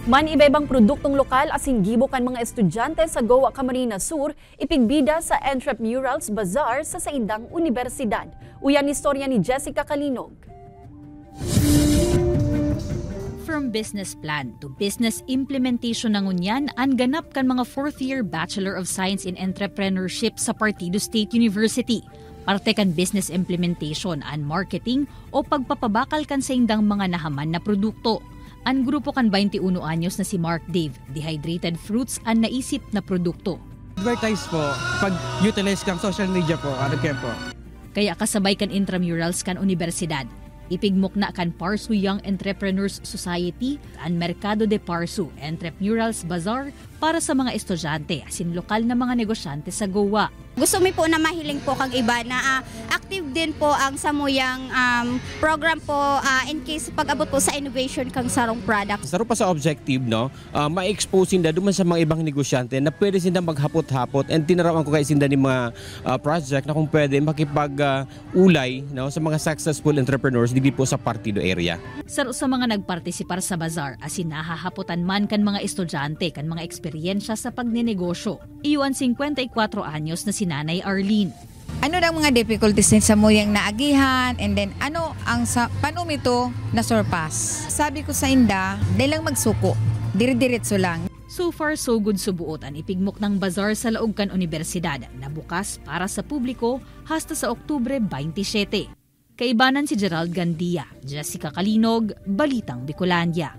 Man iba-ibang produktong lokal asin gibukan mga estudyante sa Goa, Camarines Sur ipigbida sa Entrepreneurs Bazaar sa Saindang Universidad. Uyan istorya ni Jessica Kalinog. From business plan to business implementation ng unyan, ang ganap kan mga fourth-year Bachelor of Science in Entrepreneurship sa Partido State University. Parte kan business implementation and marketing o pagpapabakal kan sa indang mga nahaman na produkto. Ang grupo kan 21 anyos na si Mark Dave, dehydrated fruits ang naisip na produkto. Advertise po, pag-utilize kang social media po, po. Kaya kasabay kan intramurals kan universidad. Ipigmok na kan Parsu Young Entrepreneurs Society ang Mercado de Parsu Entrepreneurs Bazaar para sa mga estudyante asin lokal na mga negosyante sa Goa. Gusto mi po na mahiling po kag iba na active din po ang samuyang program po in case pag-abot po sa innovation kang sarong product. Saro pa sa objective, no, ma-expose sinda duman sa mga ibang negosyante na pwede sinda maghapot-hapot and tinarawan ko kay sinda ni mga project na kung pwede makipag-ulay no, sa mga successful entrepreneurs dili po sa partido area. Saro sa mga nagpartisipar sa bazaar asin nahahapotan man kan mga estudyante kan mga eksperyensya sa pagnenegosyo. Iwan 54 anyos na si Nanay Arlene. Ano ang mga difficulties sa muyang naagihan and then ano ang paano ito na surpass? Sabi ko sa inda, dahil lang magsuko, dire-diretso lang. So far so good subuot ang ipigmok ng bazaar sa laog kan universidad na bukas para sa publiko hasta sa Oktubre 27. Kaibanan si Gerald Gandia, Jessica Kalinog, Balitang Bicolandia.